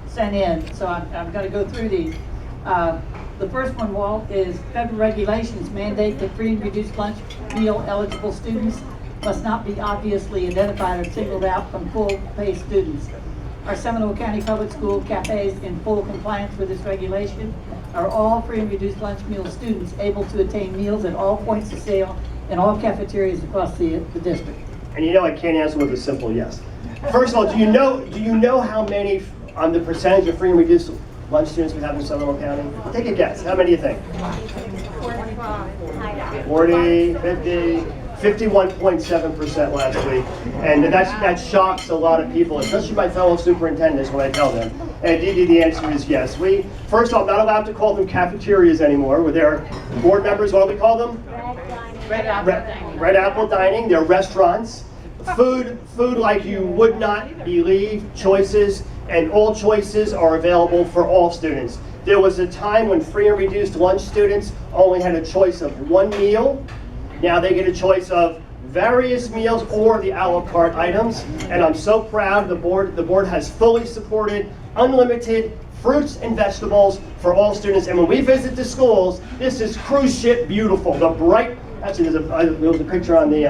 sent in, so I'm going to go through these. The first one, Walt, is federal regulations mandate that free and reduced lunch meal eligible students must not be obviously identified or singled out from full-pay students. Are Seminole County Public School cafes in full compliance with this regulation? Are all free and reduced lunch meal students able to attain meals at all points of sale in all cafeterias across the district? And you know I can't answer with a simple yes. First of all, do you know how many, the percentage of free and reduced lunch students we have in Seminole County? Take a guess. How many do you think? 40, 50, 51.7% last week. And that shocks a lot of people, especially my fellow superintendents when I tell them. And Dee, the answer is yes. First of all, I'm not allowed to call them cafeterias anymore. With their board members, what do we call them? Red Apple Dining. They're restaurants. Food like you would not believe, choices, and all choices are available for all students. There was a time when free and reduced lunch students only had a choice of one meal. Now they get a choice of various meals or the a la carte items. And I'm so proud the board has fully supported unlimited fruits and vegetables for all students. And when we visit the schools, this is cruise ship beautiful. The bright, actually there was a picture on the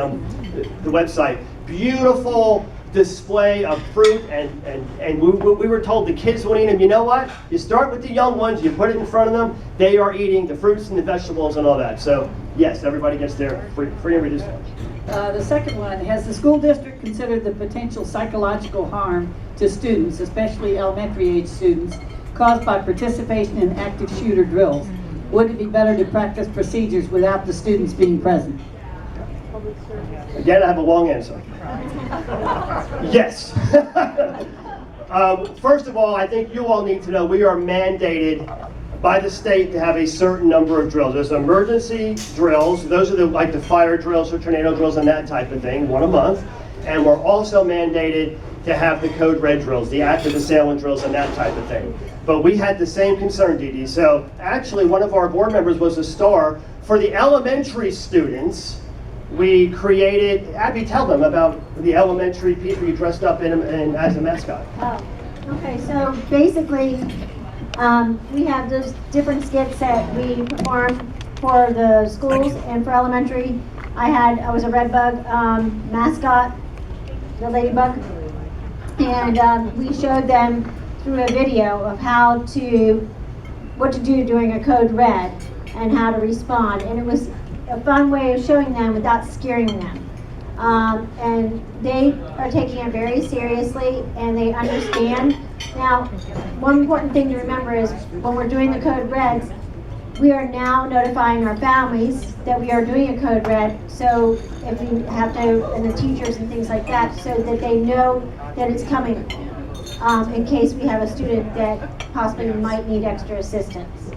website. Beautiful display of fruit, and we were told the kids won't eat them. You know what? You start with the young ones, you put it in front of them, they are eating the fruits and the vegetables and all that. So yes, everybody gets their free and reduced lunch. The second one, has the school district considered the potential psychological harm to students, especially elementary age students, caused by participation in active shooter drills? Would it be better to practice procedures without the students being present? Again, I have a long answer. Yes. First of all, I think you all need to know we are mandated by the state to have a certain number of drills. There's emergency drills. Those are like the fire drills or tornado drills and that type of thing, one a month. And we're also mandated to have the code red drills, the active assailant drills and that type of thing. But we had the same concern, Dee Dee. So actually one of our board members was a star. For the elementary students, we created, Abby, tell them about the elementary people you dressed up in as a mascot. Oh, okay, so basically, we have those different skits that we perform for the schools and for elementary. I was a Redbug mascot, the ladybug, and we showed them through a video of what to do during a code red and how to respond, and it was a fun way of showing them without scaring them. And they are taking it very seriously and they understand. Now, one important thing to remember is when we're doing the code reds, we are now notifying our families that we are doing a code red, so if we have to, and the teachers and things like that, so that they know that it's coming in case we have a student that possibly might need extra assistance.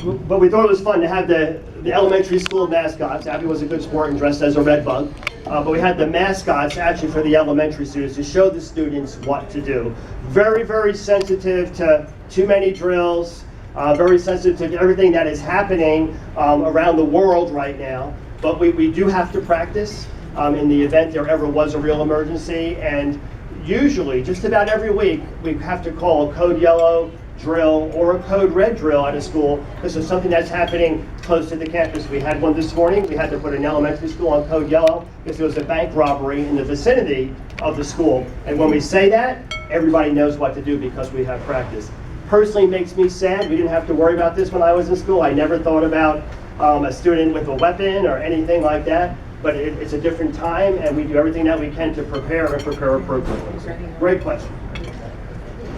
But we thought it was fun to have the elementary school mascots. Abby was a good sport and dressed as a red bug. But we had the mascots actually for the elementary students to show the students what to do. Very, very sensitive to too many drills, very sensitive to everything that is happening around the world right now. But we do have to practice in the event there ever was a real emergency. And usually, just about every week, we have to call a code yellow drill or a code red drill at a school. This is something that's happening close to the campus. We had one this morning. We had to put an elementary school on code yellow because there was a bank robbery in the vicinity of the school. And when we say that, everybody knows what to do because we have practice. Personally, makes me sad. We didn't have to worry about this when I was in school. I never thought about a student with a weapon or anything like that. But it's a different time, and we do everything that we can to prepare and prepare appropriately. Great question.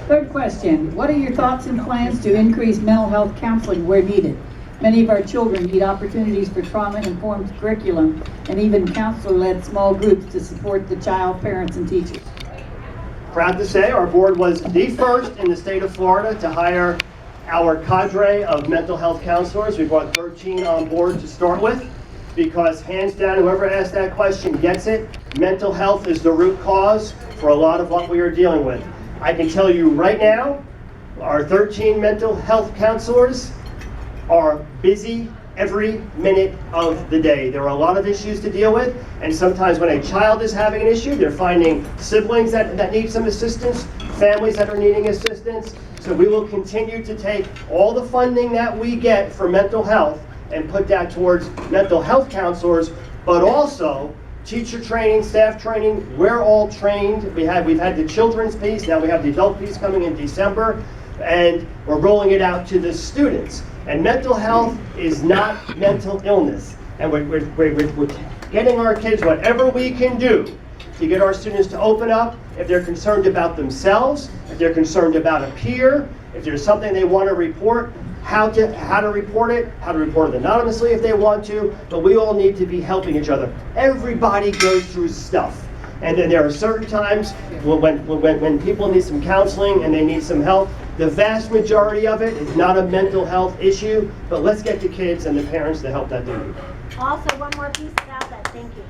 Third question, what are your thoughts and plans to increase mental health counseling where needed? Many of our children need opportunities for trauma-informed curriculum and even counselor-led small groups to support the child, parents, and teachers. Proud to say our board was the first in the state of Florida to hire our cadre of mental health counselors. We brought 13 on board to start with because hands down, whoever asked that question gets it. Mental health is the root cause for a lot of what we are dealing with. I can tell you right now, our 13 mental health counselors are busy every minute of the day. There are a lot of issues to deal with, and sometimes when a child is having an issue, they're finding siblings that need some assistance, families that are needing assistance. So we will continue to take all the funding that we get for mental health and put that towards mental health counselors, but also teacher training, staff training. We're all trained. We've had the children's piece, now we have the adult piece coming in December, and we're rolling it out to the students. And mental health is not mental illness. And we're getting our kids whatever we can do to get our students to open up if they're concerned about themselves, if they're concerned about a peer, if there's something they want to report, how to report it anonymously if they want to, but we all need to be helping each other. Everybody goes through stuff. And then there are certain times when people need some counseling and they need some help. The vast majority of it is not a mental health issue, but let's get the kids and the parents the help that they need. Also, one more piece about that, thank you.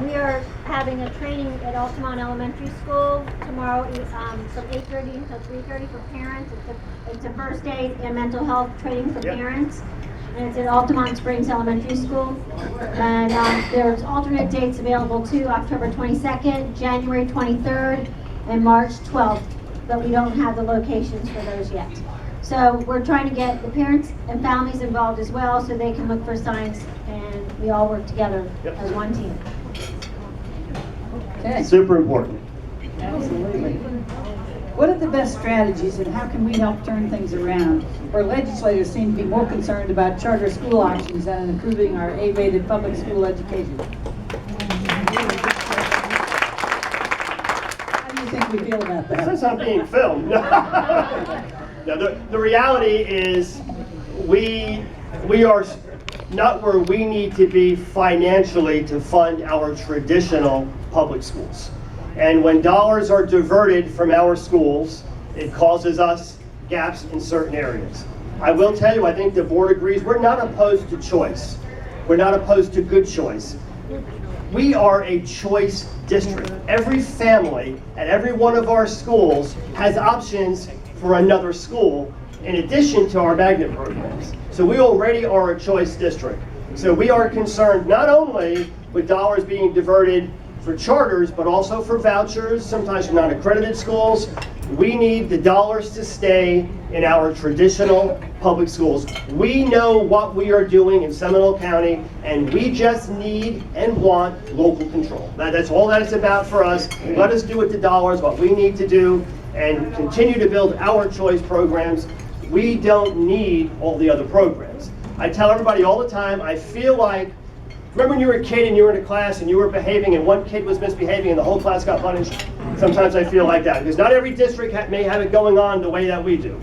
We are having a training at Altamont Elementary School tomorrow from 8:30 until 3:30 for parents. It's a first aid and mental health training for parents. And it's at Altamont Springs Elementary School. And there's alternate dates available too, October 22nd, January 23rd, and March 12th. But we don't have the locations for those yet. So we're trying to get the parents and families involved as well so they can look for signs and we all work together as one team. Okay, Super important. absolutely. What are the best strategies and how can we help turn things around? Where legislators seem to be more concerned about charter school options than improving our A-rated public school education. How do you think we feel about that? Since I'm being filmed. No, the reality is we are not where we need to be financially to fund our traditional public schools. And when dollars are diverted from our schools, it causes us gaps in certain areas. I will tell you, I think the board agrees, we're not opposed to choice. We're not opposed to good choice. We are a choice district. Every family at every one of our schools has options for another school in addition to our magnet programs. So we already are a choice district. So we are concerned not only with dollars being diverted for charters, but also for vouchers, sometimes from non-accredited schools. We need the dollars to stay in our traditional public schools. We know what we are doing in Seminole County, and we just need and want local control. That's all that it's about for us. Let us do with the dollars what we need to do and continue to build our choice programs. We don't need all the other programs. I tell everybody all the time, I feel like, remember when you were a kid and you were in a class and you were behaving and one kid was misbehaving and the whole class got punished? Sometimes I feel like that, because not every district may have it going on the way that we do.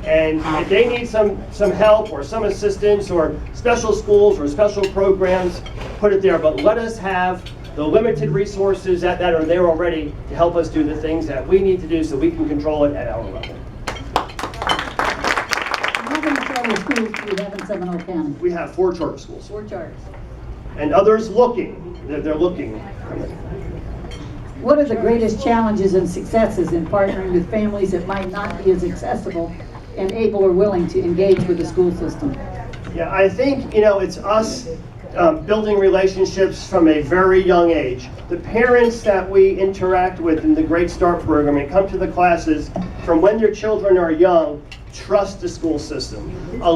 And if they need some help or some assistance or special schools or special programs, put it there. But let us have the limited resources that are there already to help us do the things that we need to do so we can control it at our level. How many charter schools do we have in Seminole County? We have 4 charter schools. 4 charters. And others looking. They're looking. What are the greatest challenges and successes in partnering with families that might not be as accessible and able or willing to engage with the school system? Yeah, I think, it's us building relationships from a very young age. The parents that we interact with in the Great Start program and come to the classes from when their children are young, trust the school system. I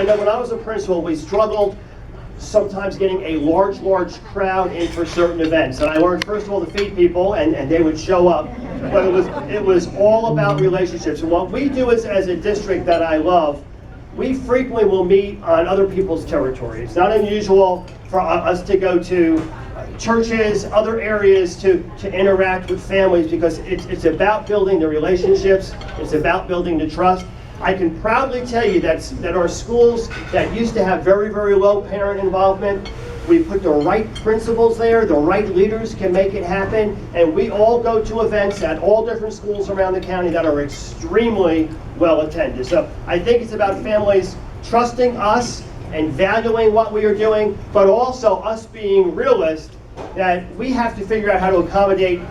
know when I was a principal, we struggled sometimes getting a large crowd in for certain events. And I learned, first of all, to feed people, and they would show up. But it was all about relationships. And what we do as a district that I love, we frequently will meet on other people's territory. It's not unusual for us to go to churches, other areas to interact with families, because it's about building the relationships, it's about building the trust. I can proudly tell you that our schools that used to have very, very low parent involvement, we put the right principals there, the right leaders can make it happen, and we all go to events at all different schools around the county that are extremely well attended. So I think it's about families trusting us and valuing what we are doing, but also us being realists that we have to figure out how to accommodate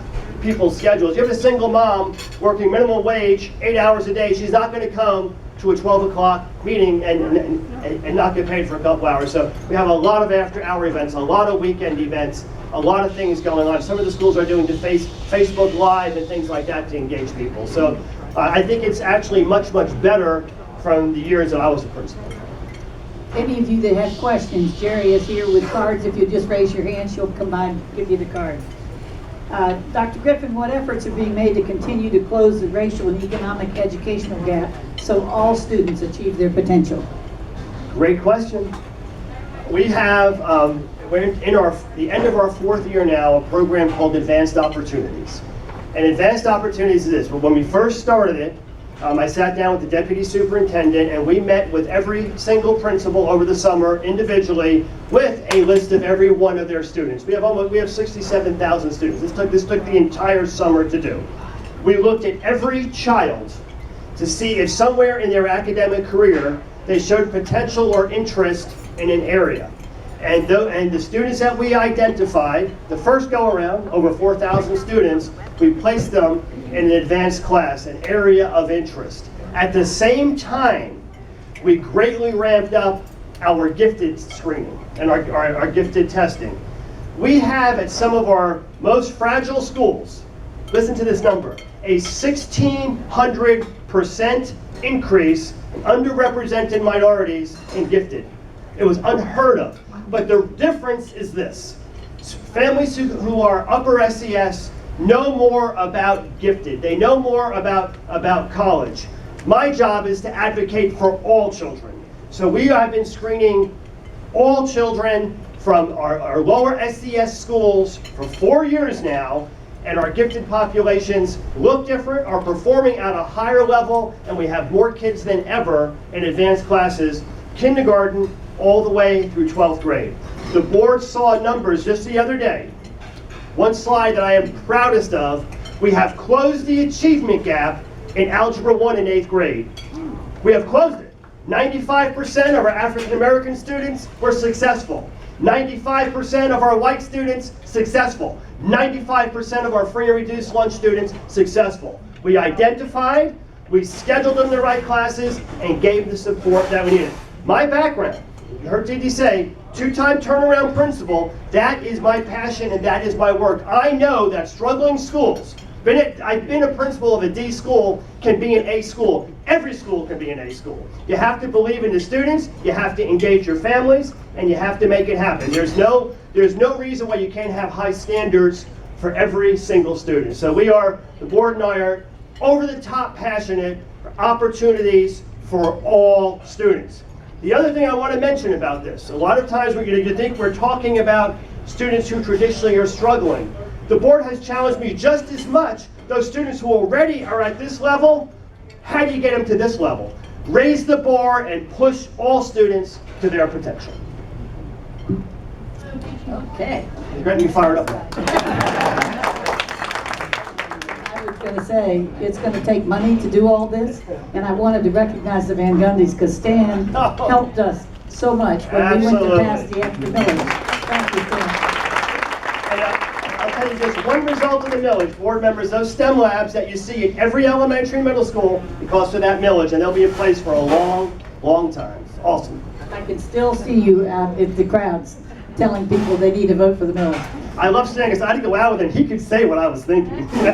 people's schedules. You have a single mom working minimum wage, 8 hours a day. She's not going to come to a 12 o'clock meeting and not get paid for a couple hours. So we have a lot of after-hour events, a lot of weekend events, a lot of things going on. Some of the schools are doing Facebook Live and things like that to engage people. So I think it's actually much, much better from the years that I was a principal. Any of you that have questions, Jerry is here with cards. If you just raise your hand, she'll come by and give you the card. Dr. Griffin, what efforts are being made to continue to close the racial and economic educational gap so all students achieve their potential? Great question. We have, we're in the end of our 4th year now, a program called Advanced Opportunities. And Advanced Opportunities is this. When we first started it, I sat down with the deputy superintendent and we met with every single principal over the summer individually with a list of every one of their students. We have 67,000 students. This took the entire summer to do. We looked at every child to see if somewhere in their academic career they showed potential or interest in an area. And the students that we identified, the first go around, over 4,000 students, we placed them in an advanced class, an area of interest. At the same time, we greatly ramped up our gifted screening and our gifted testing. We have at some of our most fragile schools, listen to this number, a 1,600% increase in underrepresented minorities in gifted. It was unheard of. But the difference is this. Families who are upper SES know more about gifted. They know more about college. My job is to advocate for all children. So we have been screening all children from our lower SES schools for 4 years now, and our gifted populations look different, are performing at a higher level, and we have more kids than ever in advanced classes, kindergarten all the way through 12th grade. The board saw numbers just the other day. One slide that I am proudest of, we have closed the achievement gap in Algebra 1 in 8th grade. We have closed it. 95% of our African American students were successful. 95% of our white students successful. 95% of our free and reduced lunch students successful. We identified, we scheduled them the right classes, and gave the support that we needed. My background, you heard Didi say, 2-time turnaround principal, that is my passion and that is my work. I know that struggling schools, I've been a principal of a D school, can be an A school. Every school can be an A school. You have to believe in the students, you have to engage your families, and you have to make it happen. There's no reason why you can't have high standards for every single student. So the board and I are over the top passionate for opportunities for all students. The other thing I want to mention about this, a lot of times you think we're talking about students who traditionally are struggling. The board has challenged me just as much, those students who already are at this level, how do you get them to this level? Raise the bar and push all students to their potential. Okay. You're getting me fired up. I was going to say, it's going to take money to do all this, and I wanted to recognize the Van Gundys because Stan helped us so much when we went to pass the extra millage. Thank you, Stan. And I'll tell you just one result of the millage, board members, those STEM labs that you see at every elementary and middle school because of that millage, and they'll be in place for a long, long time. Awesome. I can still see you out in the crowds telling people they need to vote for the millage. I love Stan because I had to go out with him. He could say what I was thinking. So,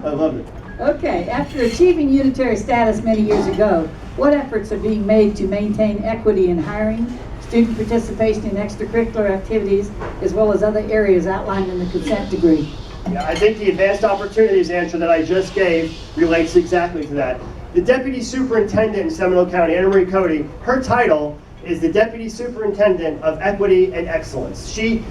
I loved it. Okay, after achieving unitary status many years ago, what efforts are being made to maintain equity in hiring, student participation in extracurricular activities, as well as other areas outlined in the consent decree? Yeah, I think the advanced opportunities answer that I just gave relates exactly to that. The Deputy Superintendent in Seminole County, Anna Marie Cody, her title is the Deputy Superintendent of Equity and Excellence. She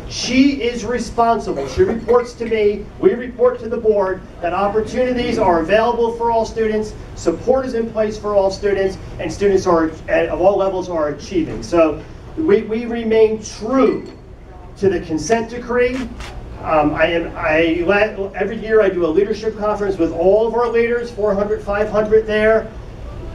is responsible. She reports to me, we report to the board that opportunities are available for all students, support is in place for all students, and students of all levels are achieving. So we remain true to the consent decree. Every year I do a leadership conference with all of our leaders, 400, 500 there.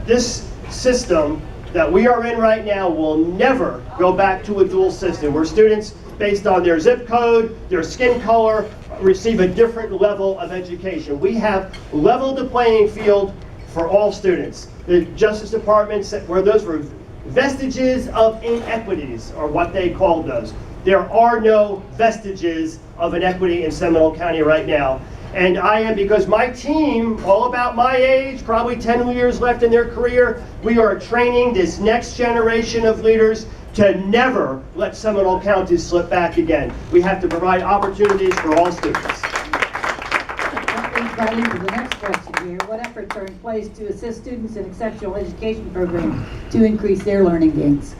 This system that we are in right now will never go back to a dual system where students, based on their zip code, their skin color, receive a different level of education. We have leveled the playing field for all students. The Justice Department said where those were vestiges of inequities, or what they called those. There are no vestiges of inequity in Seminole County right now. And I am, because my team, all about my age, probably 10 years left in their career, we are training this next generation of leaders to never let Seminole County slip back again. We have to provide opportunities for all students. That leads right into the next question here. What efforts are in place to assist students in exceptional education programs to increase their learning gains?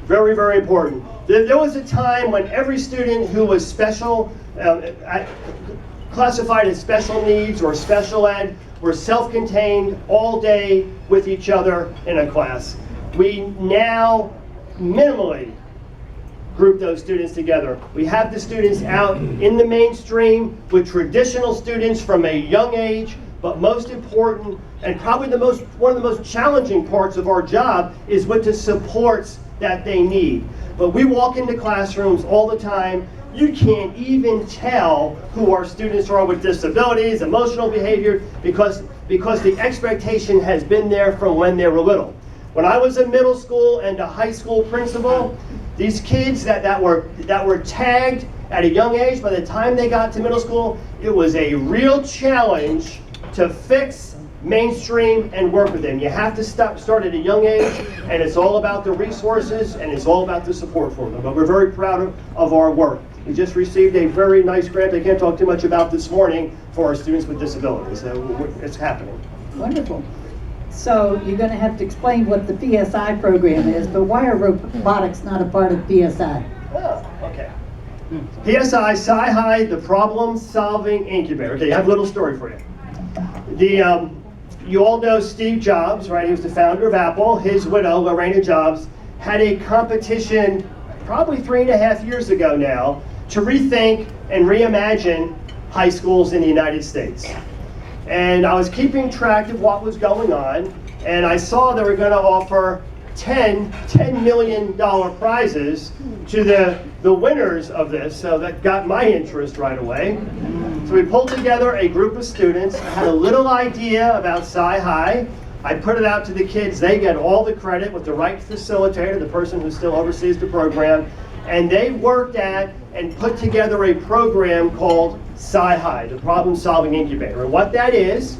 Very, very important. There was a time when every student who was special, classified as special needs or special ed, were self-contained all day with each other in a class. We now minimally group those students together. We have the students out in the mainstream with traditional students from a young age, but most important, and probably one of the most challenging parts of our job, is with the supports that they need. But we walk into classrooms all the time. You can't even tell who our students are with disabilities, emotional behavior, because the expectation has been there from when they were little. When I was a middle school and a high school principal, these kids that were tagged at a young age, by the time they got to middle school, it was a real challenge to fix, mainstream, and work with them. You have to start at a young age, and it's all about the resources, and it's all about the support for them. But we're very proud of our work. We just received a very nice grant I can't talk too much about this morning for our students with disabilities. So it's happening. Wonderful. So you're going to have to explain what the PSI program is, but why are robotics not a part of PSI? Oh, okay. PSI, Sci-Hi, the problem-solving incubator. Okay, I have a little story for you. You all know Steve Jobs, right? He was the founder of Apple. His widow, Lorena Jobs, had a competition probably 3.5 years ago now to rethink and reimagine high schools in the United States. And I was keeping track of what was going on, and I saw they were going to offer $10 million prizes to the winners of this, so that got my interest right away. So we pulled together a group of students. I had a little idea about Sci-Hi. I put it out to the kids. They get all the credit with the right facilitator, the person who still oversees the program, and they worked at and put together a program called Sci-Hi, the problem-solving incubator. And what that is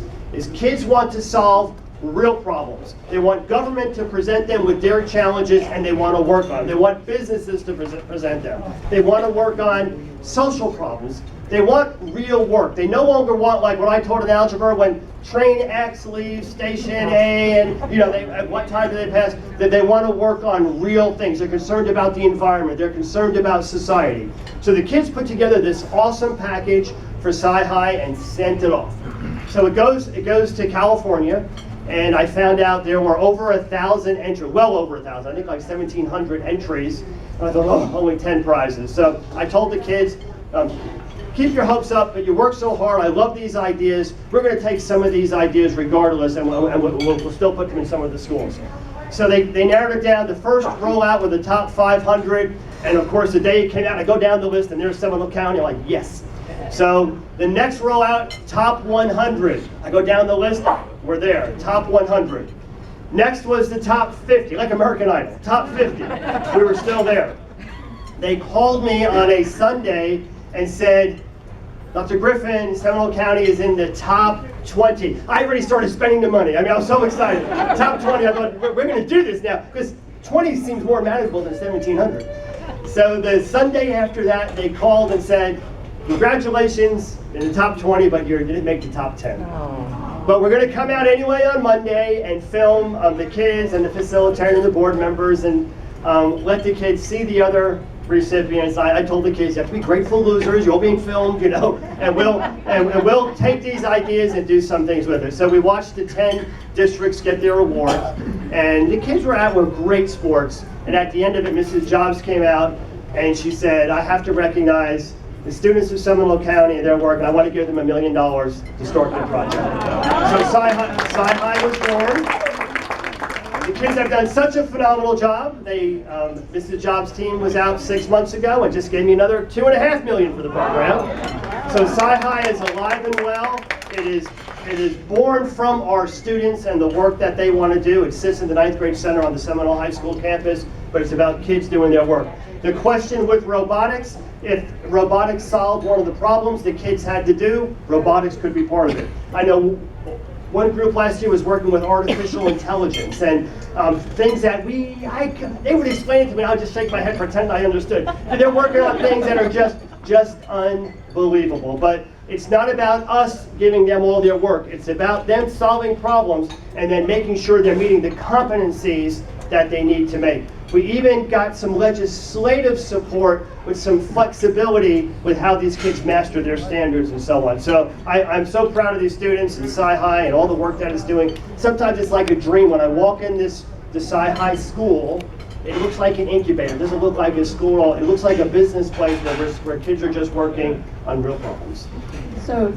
kids want to solve real problems. They want government to present them with their challenges, and they want to work on them. They want businesses to present them. They want to work on social problems. They want real work. They no longer want, like what I taught in algebra, when train X leaves station A, and at what time do they pass, that they want to work on real things. They're concerned about the environment. They're concerned about society. So the kids put together this awesome package for Sci-Hi and sent it off. So it goes to California, and I found out there were over 1,000 entries, well over 1,000, I think like 1,700 entries. And I thought, oh, only 10 prizes. So I told the kids, keep your hopes up, but you work so hard. I love these ideas. We're going to take some of these ideas regardless, and we'll still put them in some of the schools. So they narrowed it down. The first rollout were the top 500, and of course the day it came out, I go down the list, and there's Seminole County. I'm like, yes. So the next rollout, top 100. I go down the list, we're there, top 100. Next was the top 50, like American Idol, top 50. We were still there. They called me on a Sunday and said, Dr. Griffin, Seminole County is in the top 20. I already started spending the money. I mean, I was so excited. Top 20, I thought, we're going to do this now, because 20 seems more manageable than 1,700. So the Sunday after that, they called and said, congratulations in the top 20, but you didn't make the top 10. Oh. But we're going to come out anyway on Monday and film the kids and the facilitator and the board members, and let the kids see the other recipients. I told the kids, you have to be grateful losers, you're all being filmed, and we'll take these ideas and do some things with it. So we watched the 10 districts get their awards, and the kids were out with great sports. And at the end of it, Mrs. Jobs came out and she said, I have to recognize the students of Seminole County and their work, and I want to give them $1 million to start their project. So Sci-Hi was born. The kids have done such a phenomenal job. Mrs. Jobs' team was out 6 months ago and just gave me another $2.5 million for the program. So Sci-Hi is alive and well. It is It is born from our students and the work that they want to do. It sits in the 9th grade center on the Seminole High School campus, but it's about kids doing their work. The question with robotics, if robotics solved one of the problems the kids had to do, robotics could be part of it. I know one group last year was working with artificial intelligence and things that they would explain it to me, I would just shake my head, pretend I understood. And they're working on things that are just unbelievable. But it's not about us giving them all their work. It's about them solving problems and then making sure they're meeting the competencies that they need to make. We even got some legislative support with some flexibility with how these kids master their standards and so on. So I'm so proud of these students in Sci-High and all the work that it's doing. Sometimes it's like a dream when I walk in the Sci-High school. It looks like an incubator. It doesn't look like a school. It looks like a business place where kids are just working on real problems. So